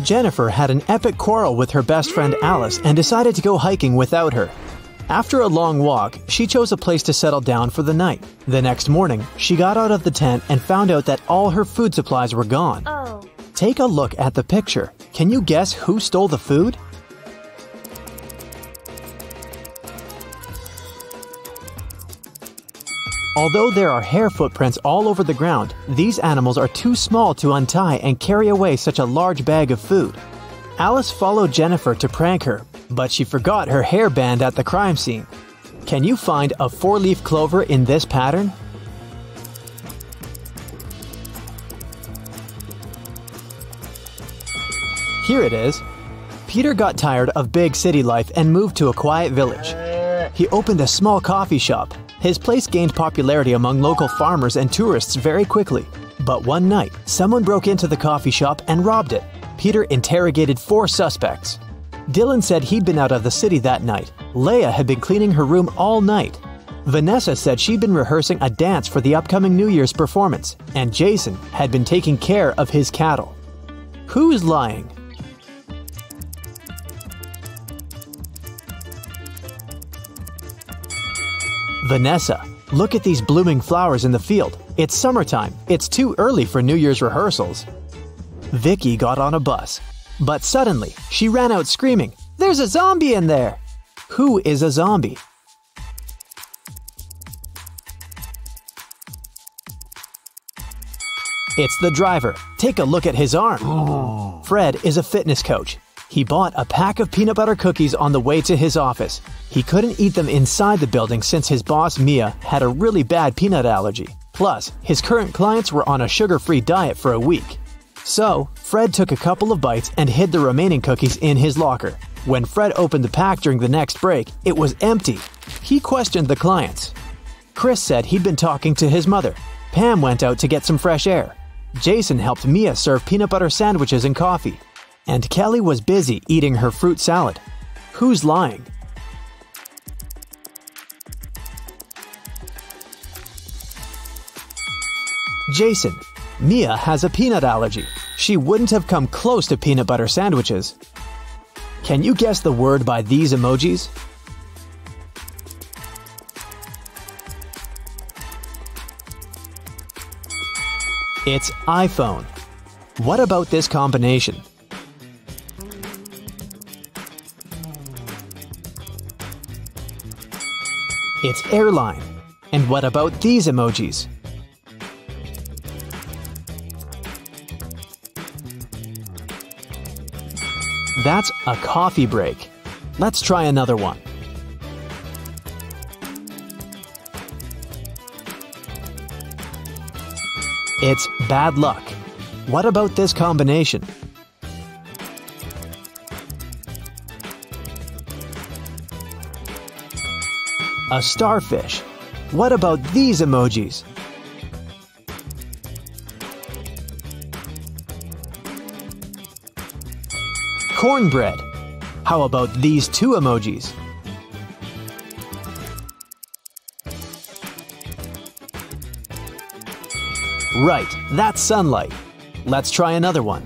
Jennifer had an epic quarrel with her best friend Alice and decided to go hiking without her. After a long walk, she chose a place to settle down for the night. The next morning, she got out of the tent and found out that all her food supplies were gone. Oh. Take a look at the picture. Can you guess who stole the food? Although there are hair footprints all over the ground, these animals are too small to untie and carry away such a large bag of food. Alice followed Jennifer to prank her, but she forgot her hairband at the crime scene. Can you find a four-leaf clover in this pattern? Here it is. Peter got tired of big city life and moved to a quiet village. He opened a small coffee shop. His place gained popularity among local farmers and tourists very quickly. But one night, someone broke into the coffee shop and robbed it. Peter interrogated 4 suspects. Dylan said he'd been out of the city that night. Leia had been cleaning her room all night. Vanessa said she'd been rehearsing a dance for the upcoming New Year's performance. And Jason had been taking care of his cattle. Who's lying? Vanessa, look at these blooming flowers in the field. It's summertime. It's too early for New Year's rehearsals. Vicky got on a bus. But suddenly, she ran out screaming, "There's a zombie in there!" Who is a zombie? It's the driver. Take a look at his arm. Fred is a fitness coach. He bought a pack of peanut butter cookies on the way to his office. He couldn't eat them inside the building since his boss, Mia, had a really bad peanut allergy. Plus, his current clients were on a sugar-free diet for a week. So, Fred took a couple of bites and hid the remaining cookies in his locker. When Fred opened the pack during the next break, it was empty. He questioned the clients. Chris said he'd been talking to his mother. Pam went out to get some fresh air. Jason helped Mia serve peanut butter sandwiches and coffee. And Kelly was busy eating her fruit salad. Who's lying? Jason. Mia has a peanut allergy. She wouldn't have come close to peanut butter sandwiches. Can you guess the word by these emojis? It's iPhone. What about this combination? It's airline. And what about these emojis? That's a coffee break. Let's try another one. It's bad luck. What about this combination? A starfish. What about these emojis? Cornbread. How about these 2 emojis? Right, that's sunlight. Let's try another one.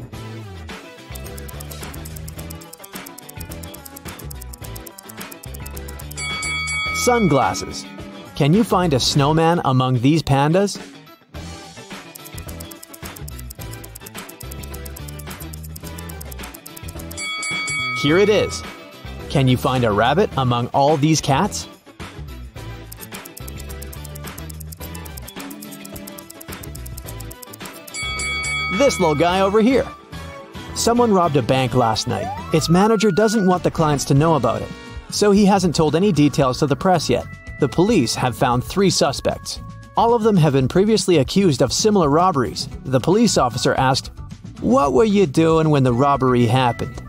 Sunglasses. Can you find a snowman among these pandas? Here it is. Can you find a rabbit among all these cats? This little guy over here. Someone robbed a bank last night. Its manager doesn't want the clients to know about it, so he hasn't told any details to the press yet. The police have found 3 suspects. All of them have been previously accused of similar robberies. The police officer asked, "What were you doing when the robbery happened?"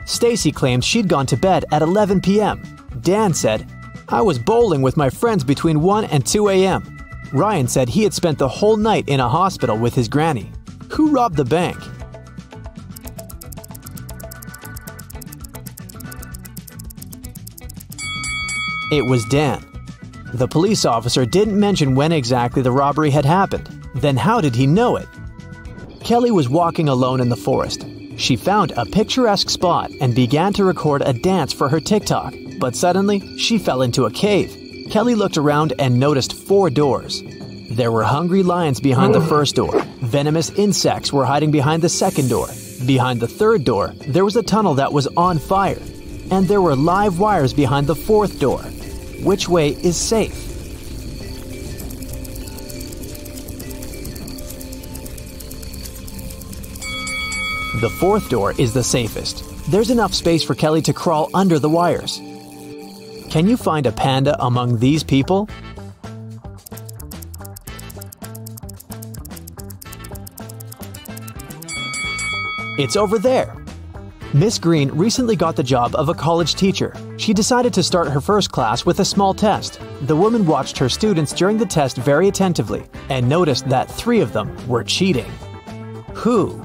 Stacy claimed she'd gone to bed at 11 p.m. Dan said, "I was bowling with my friends between 1 and 2 a.m. Ryan said he had spent the whole night in a hospital with his granny. Who robbed the bank? It was Dan. The police officer didn't mention when exactly the robbery had happened. Then how did he know it? Kelly was walking alone in the forest. She found a picturesque spot and began to record a dance for her TikTok, but suddenly she fell into a cave. Kelly looked around and noticed 4 doors. There were hungry lions behind the first door. Venomous insects were hiding behind the second door. Behind the third door, there was a tunnel that was on fire. And there were live wires behind the fourth door. Which way is safe? The fourth door is the safest. There's enough space for Kelly to crawl under the wires. Can you find a panda among these people? It's over there. Miss Green recently got the job of a college teacher. She decided to start her first class with a small test. The woman watched her students during the test very attentively and noticed that 3 of them were cheating. Who?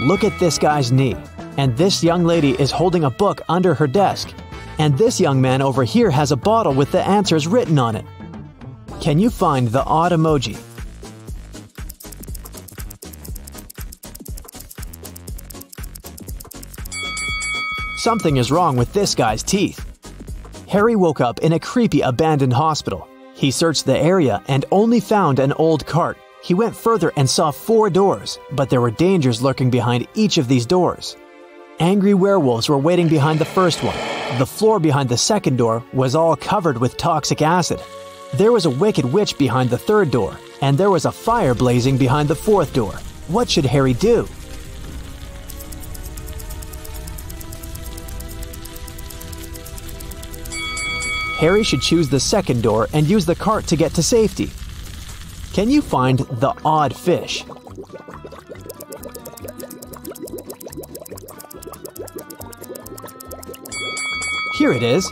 Look at this guy's knee. And this young lady is holding a book under her desk. And this young man over here has a bottle with the answers written on it. Can you find the odd emoji? Something is wrong with this guy's teeth. Harry woke up in a creepy abandoned hospital. He searched the area and only found an old cart. He went further and saw 4 doors, but there were dangers lurking behind each of these doors. Angry werewolves were waiting behind the first one. The floor behind the second door was all covered with toxic acid. There was a wicked witch behind the third door, and there was a fire blazing behind the fourth door. What should Harry do? Harry should choose the second door and use the cart to get to safety. Can you find the odd fish? Here it is.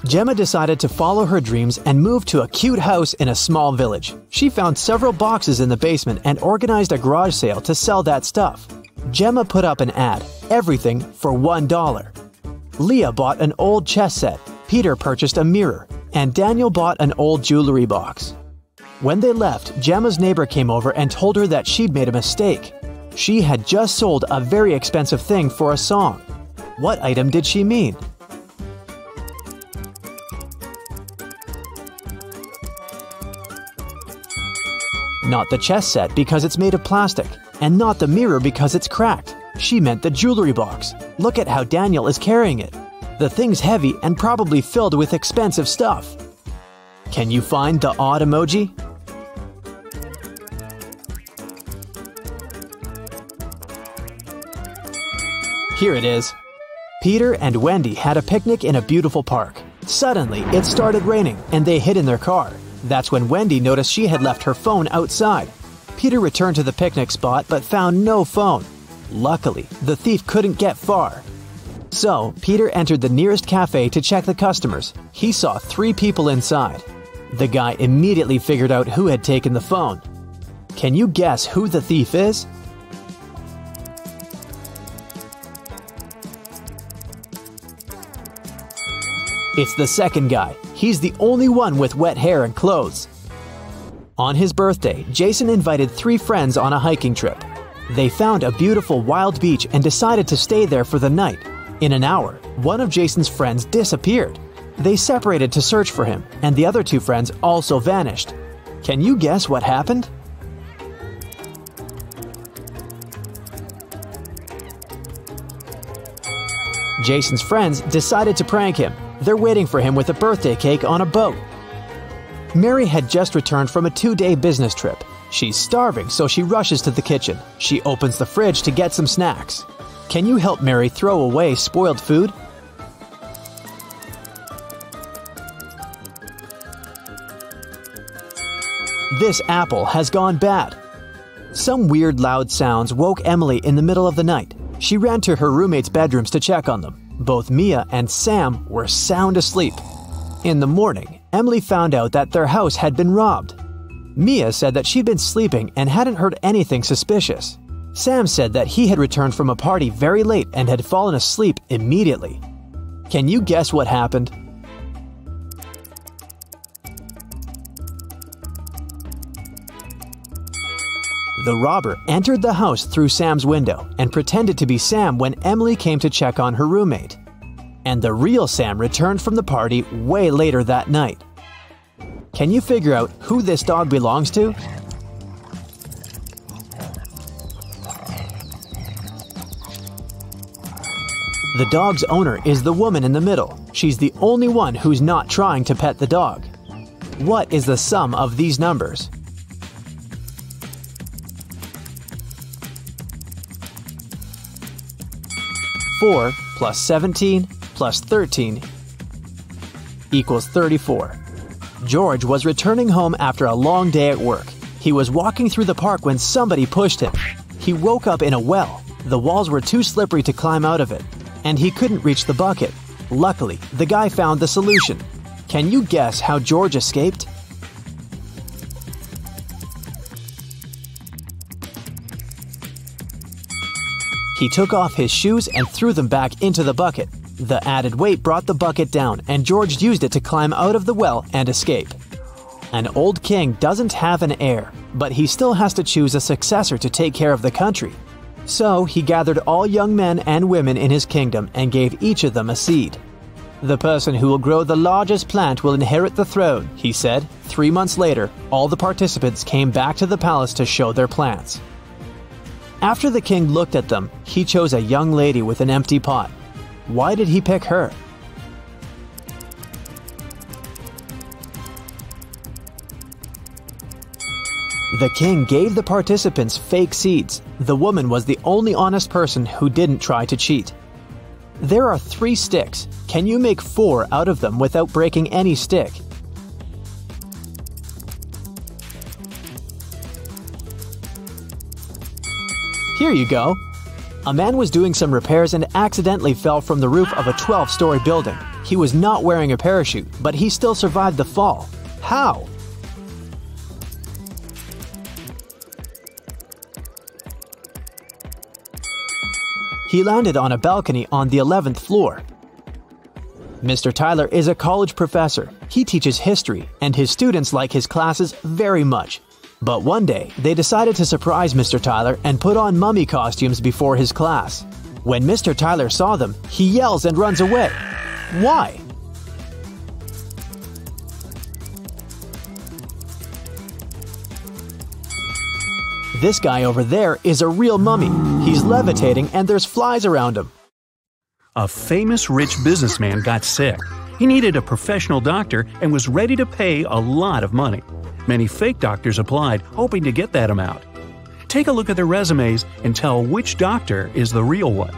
Gemma decided to follow her dreams and move to a cute house in a small village. She found several boxes in the basement and organized a garage sale to sell that stuff. Gemma put up an ad, everything for $1. Leah bought an old chess set, Peter purchased a mirror, and Daniel bought an old jewelry box. When they left, Gemma's neighbor came over and told her that she'd made a mistake. She had just sold a very expensive thing for a song. What item did she mean? Not the chess set because it's made of plastic, and not the mirror because it's cracked. She meant the jewelry box. Look at how Daniel is carrying it. The thing's heavy and probably filled with expensive stuff. Can you find the odd emoji? Here it is. Peter and Wendy had a picnic in a beautiful park. Suddenly, it started raining and they hid in their car. That's when Wendy noticed she had left her phone outside. Peter returned to the picnic spot but found no phone. Luckily, the thief couldn't get far. So, Peter entered the nearest cafe to check the customers. He saw 3 people inside. The guy immediately figured out who had taken the phone. Can you guess who the thief is? It's the second guy. He's the only one with wet hair and clothes. On his birthday, Jason invited 3 friends on a hiking trip. They found a beautiful wild beach and decided to stay there for the night. In an hour, one of Jason's friends disappeared. They separated to search for him, and the other 2 friends also vanished. Can you guess what happened? Jason's friends decided to prank him. They're waiting for him with a birthday cake on a boat. Mary had just returned from a 2-day business trip. She's starving, so she rushes to the kitchen. She opens the fridge to get some snacks. Can you help Mary throw away spoiled food? This apple has gone bad. Some weird loud sounds woke Emily in the middle of the night. She ran to her roommates' bedrooms to check on them. Both Mia and Sam were sound asleep. In the morning, Emily found out that their house had been robbed. Mia said that she'd been sleeping and hadn't heard anything suspicious. Sam said that he had returned from a party very late and had fallen asleep immediately. Can you guess what happened? The robber entered the house through Sam's window and pretended to be Sam when Emily came to check on her roommate. And the real Sam returned from the party way later that night. Can you figure out who this dog belongs to? The dog's owner is the woman in the middle. She's the only one who's not trying to pet the dog. What is the sum of these numbers? Four plus 17 plus 13 equals 34. George was returning home after a long day at work. He was walking through the park when somebody pushed him. He woke up in a well. The walls were too slippery to climb out of it, and he couldn't reach the bucket. Luckily, the guy found the solution. Can you guess how George escaped? He took off his shoes and threw them back into the bucket. The added weight brought the bucket down, and George used it to climb out of the well and escape. An old king doesn't have an heir, but he still has to choose a successor to take care of the country. So he gathered all young men and women in his kingdom and gave each of them a seed. "The person who will grow the largest plant will inherit the throne," he said. 3 months later, all the participants came back to the palace to show their plants. After the king looked at them, he chose a young lady with an empty pot. Why did he pick her? The king gave the participants fake seeds. The woman was the only honest person who didn't try to cheat. There are 3 sticks. Can you make 4 out of them without breaking any stick? Here you go. A man was doing some repairs and accidentally fell from the roof of a 12-story building. He was not wearing a parachute, but he still survived the fall. How? He landed on a balcony on the 11th floor. Mr. Tyler is a college professor. He teaches history, and his students like his classes very much. But one day, they decided to surprise Mr. Tyler and put on mummy costumes before his class. When Mr. Tyler saw them, he yells and runs away. Why? This guy over there is a real mummy. He's levitating and there's flies around him. A famous rich businessman got sick. He needed a professional doctor and was ready to pay a lot of money. Many fake doctors applied, hoping to get that amount. Take a look at their resumes and tell which doctor is the real one.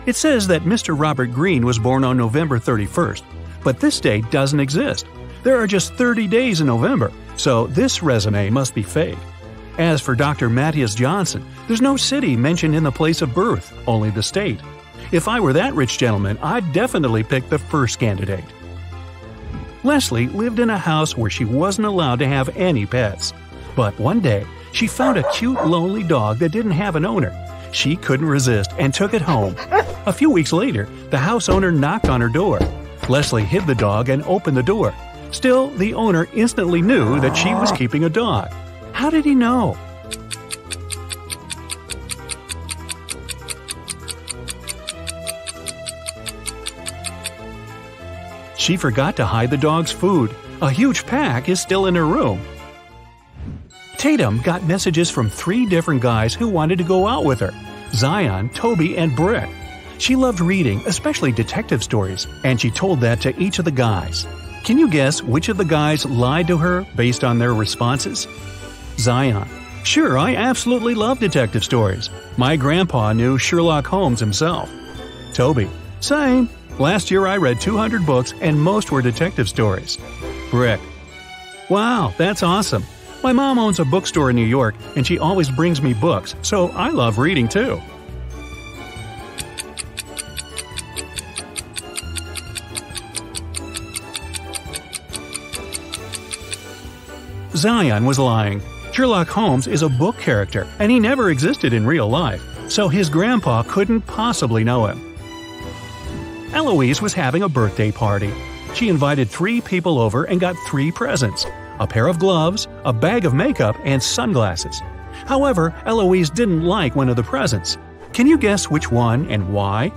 It says that Mr. Robert Greene was born on November 31st, but this date doesn't exist. There are just 30 days in November, so this resume must be fake. As for Dr. Matthias Johnson, there's no city mentioned in the place of birth, only the state. If I were that rich gentleman, I'd definitely pick the first candidate. Leslie lived in a house where she wasn't allowed to have any pets. But one day, she found a cute, lonely dog that didn't have an owner. She couldn't resist and took it home. A few weeks later, the house owner knocked on her door. Leslie hid the dog and opened the door. Still, the owner instantly knew that she was keeping a dog. How did he know? She forgot to hide the dog's food. A huge pack is still in her room. Tatum got messages from 3 different guys who wanted to go out with her: Zion, Toby, and Brick. She loved reading, especially detective stories, and she told that to each of the guys. Can you guess which of the guys lied to her based on their responses? Zion: "Sure, I absolutely love detective stories. My grandpa knew Sherlock Holmes himself." Toby: "Same. Last year I read 200 books and most were detective stories." Brick: "Wow, that's awesome. My mom owns a bookstore in New York and she always brings me books, so I love reading too." Zion was lying. Sherlock Holmes is a book character and he never existed in real life, so his grandpa couldn't possibly know him. Eloise was having a birthday party. She invited 3 people over and got 3 presents: a pair of gloves, a bag of makeup, and sunglasses. However, Eloise didn't like one of the presents. Can you guess which one and why?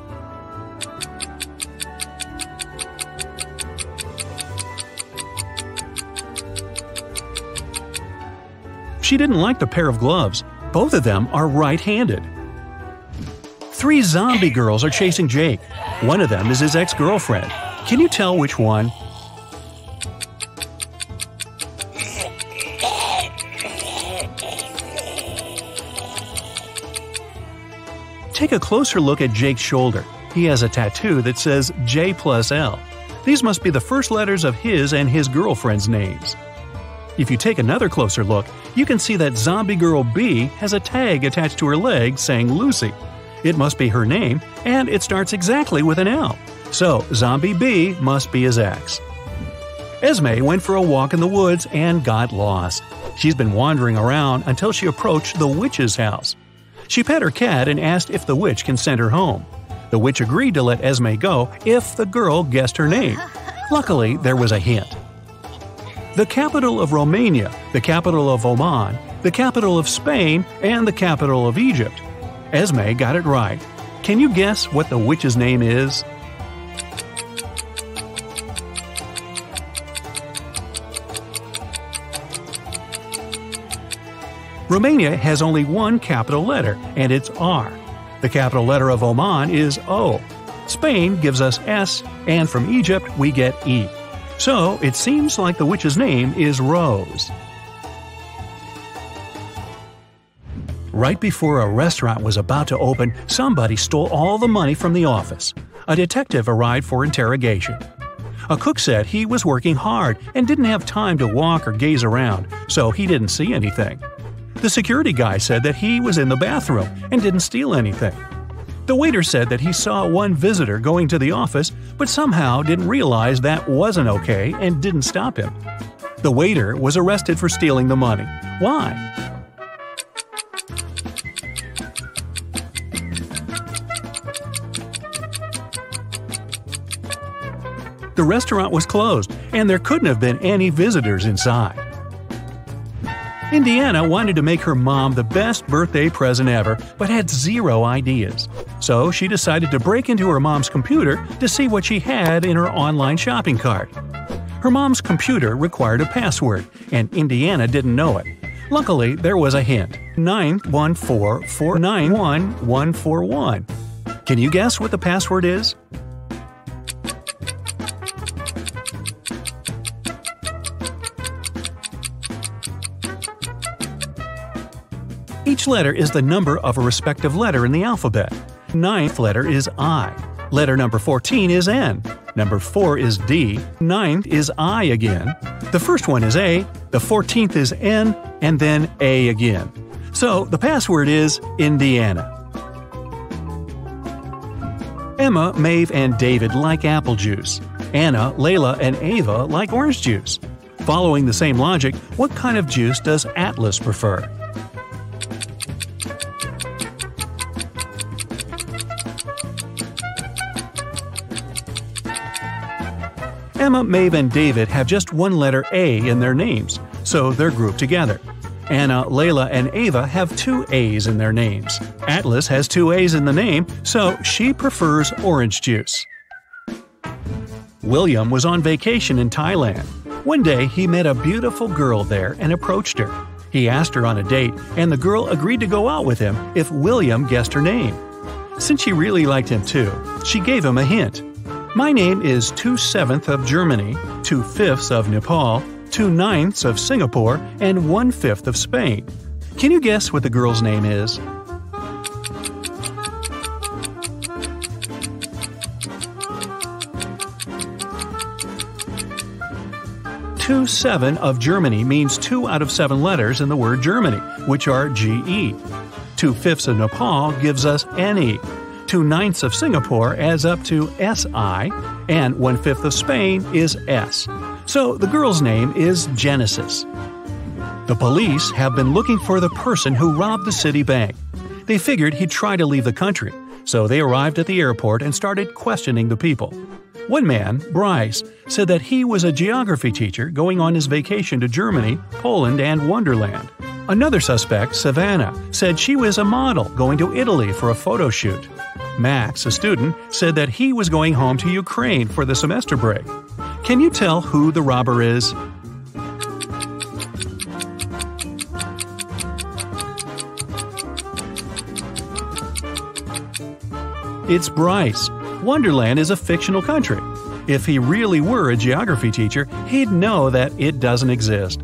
She didn't like the pair of gloves. Both of them are right-handed. 3 zombie girls are chasing Jake. One of them is his ex-girlfriend. Can you tell which one? Take a closer look at Jake's shoulder. He has a tattoo that says J plus L. These must be the first letters of his and his girlfriend's names. If you take another closer look, you can see that zombie girl B has a tag attached to her leg saying Lucy. It must be her name, and it starts exactly with an L. So, zombie B must be his ex. Esme went for a walk in the woods and got lost. She's been wandering around until she approached the witch's house. She pet her cat and asked if the witch can send her home. The witch agreed to let Esme go if the girl guessed her name. Luckily, there was a hint. The capital of Romania, the capital of Oman, the capital of Spain, and the capital of Egypt. Esme got it right. Can you guess what the witch's name is? Romania has only one capital letter, and it's R. The capital letter of Oman is O. Spain gives us S, and from Egypt we get E. So, it seems like the witch's name is Rose. Right before a restaurant was about to open, somebody stole all the money from the office. A detective arrived for interrogation. A cook said he was working hard and didn't have time to walk or gaze around, so he didn't see anything. The security guy said that he was in the bathroom and didn't steal anything. The waiter said that he saw one visitor going to the office, but somehow didn't realize that wasn't okay and didn't stop him. The waiter was arrested for stealing the money. Why? The restaurant was closed, and there couldn't have been any visitors inside. Indiana wanted to make her mom the best birthday present ever, but had 0 ideas. So she decided to break into her mom's computer to see what she had in her online shopping cart. Her mom's computer required a password, and Indiana didn't know it. Luckily, there was a hint: 914491141. Can you guess what the password is? Each letter is the number of a respective letter in the alphabet. 9th letter is I. Letter number 14 is N. Number 4 is D. 9th is I again. The first one is A. The 14th is N. And then A again. So the password is Indiana. Emma, Maeve, and David like apple juice. Anna, Layla, and Ava like orange juice. Following the same logic, what kind of juice does Atlas prefer? Emma, Maeve, and David have just one letter A in their names, so they're grouped together. Anna, Layla, and Ava have 2 A's in their names. Atlas has 2 A's in the name, so she prefers orange juice. William was on vacation in Thailand. One day, he met a beautiful girl there and approached her. He asked her on a date, and the girl agreed to go out with him if William guessed her name. Since she really liked him too, she gave him a hint. My name is 2/7 of Germany, 2/5 of Nepal, 2/9 of Singapore, and 1/5 of Spain. Can you guess what the girl's name is? 2/7 of Germany means 2 out of 7 letters in the word Germany, which are GE. 2/5 of Nepal gives us NE. 2/9 of Singapore adds up to SI, and 1/5 of Spain is S. So the girl's name is Genesis. The police have been looking for the person who robbed the city bank. They figured he'd try to leave the country, so they arrived at the airport and started questioning the people. One man, Bryce, said that he was a geography teacher going on his vacation to Germany, Poland, and Wonderland. Another suspect, Savannah, said she was a model going to Italy for a photo shoot. Max, a student, said that he was going home to Ukraine for the semester break. Can you tell who the robber is? It's Bryce. Wonderland is a fictional country. If he really were a geography teacher, he'd know that it doesn't exist.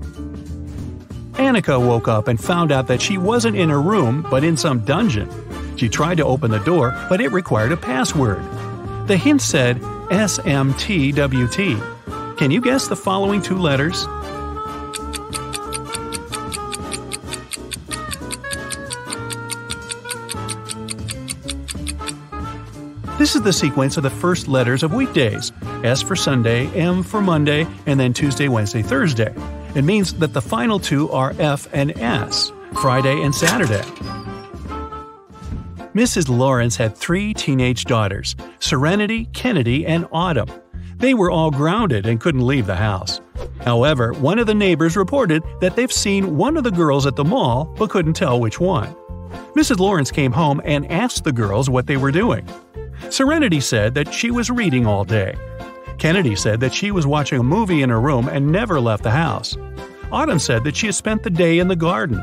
Annika woke up and found out that she wasn't in her room, but in some dungeon. She tried to open the door, but it required a password. The hint said SMTWT. Can you guess the following two letters? This is the sequence of the first letters of weekdays. S for Sunday, M for Monday, and then Tuesday, Wednesday, Thursday. It means that the final two are F and S, Friday and Saturday. Mrs. Lawrence had 3 teenage daughters, Serenity, Kennedy, and Autumn. They were all grounded and couldn't leave the house. However, one of the neighbors reported that they've seen one of the girls at the mall but couldn't tell which one. Mrs. Lawrence came home and asked the girls what they were doing. Serenity said that she was reading all day. Kennedy said that she was watching a movie in her room and never left the house. Autumn said that she had spent the day in the garden.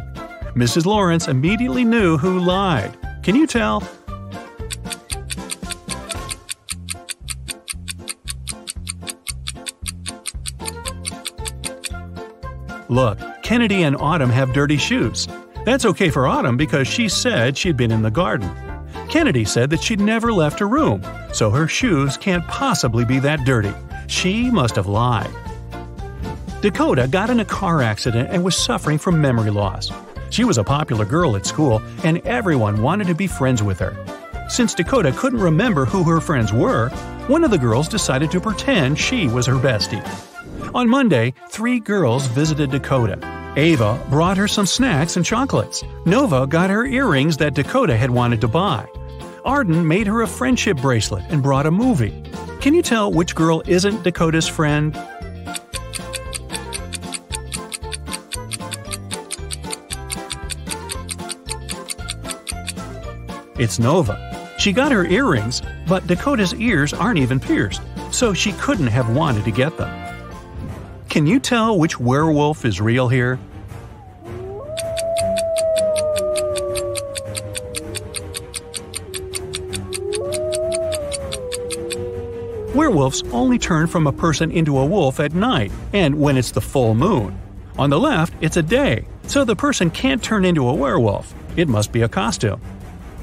Mrs. Lawrence immediately knew who lied. Can you tell? Look, Kennedy and Autumn have dirty shoes. That's okay for Autumn because she said she'd been in the garden. Kennedy said that she'd never left her room, so her shoes can't possibly be that dirty. She must have lied. Dakota got in a car accident and was suffering from memory loss. She was a popular girl at school, and everyone wanted to be friends with her. Since Dakota couldn't remember who her friends were, one of the girls decided to pretend she was her bestie. On Monday, 3 girls visited Dakota. Ava brought her some snacks and chocolates. Nova got her earrings that Dakota had wanted to buy. Arden made her a friendship bracelet and brought a movie. Can you tell which girl isn't Dakota's friend? It's Nova. She got her earrings, but Dakota's ears aren't even pierced, so she couldn't have wanted to get them. Can you tell which werewolf is real here? Werewolves only turn from a person into a wolf at night and when it's the full moon. On the left, it's a day, so the person can't turn into a werewolf. It must be a costume.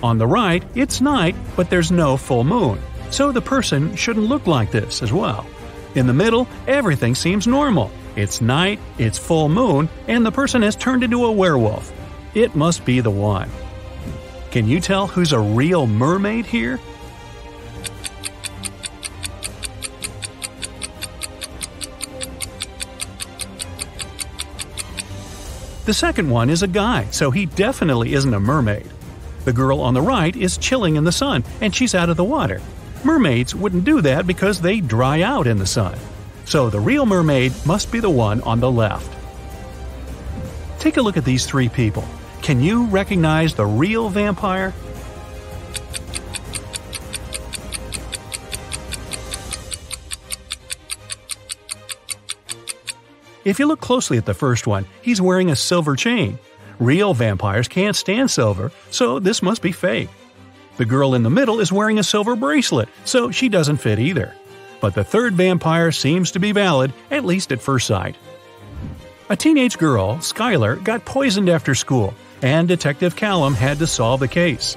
On the right, it's night, but there's no full moon, so the person shouldn't look like this as well. In the middle, everything seems normal. It's night, it's full moon, and the person has turned into a werewolf. It must be the one. Can you tell who's a real mermaid here? The second one is a guy, so he definitely isn't a mermaid. The girl on the right is chilling in the sun, and she's out of the water. Mermaids wouldn't do that because they dry out in the sun. So the real mermaid must be the one on the left. Take a look at these 3 people. Can you recognize the real vampire? If you look closely at the first one, he's wearing a silver chain. Real vampires can't stand silver, so this must be fake. The girl in the middle is wearing a silver bracelet, so she doesn't fit either. But the third vampire seems to be valid, at least at first sight. A teenage girl, Skylar, got poisoned after school, and Detective Callum had to solve the case.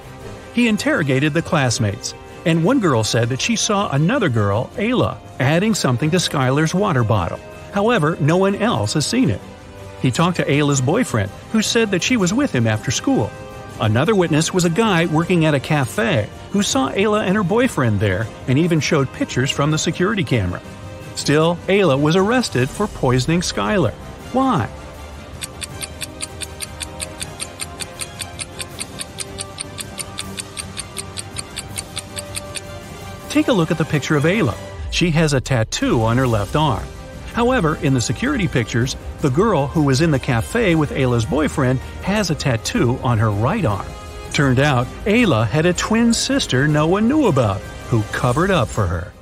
He interrogated the classmates, and one girl said that she saw another girl, Ayla, adding something to Skylar's water bottle. However, no one else has seen it. He talked to Ayla's boyfriend, who said that she was with him after school. Another witness was a guy working at a cafe who saw Ayla and her boyfriend there and even showed pictures from the security camera. Still, Ayla was arrested for poisoning Skylar. Why? Take a look at the picture of Ayla. She has a tattoo on her left arm. However, in the security pictures, the girl who was in the cafe with Ayla's boyfriend has a tattoo on her right arm. Turned out, Ayla had a twin sister no one knew about, who covered up for her.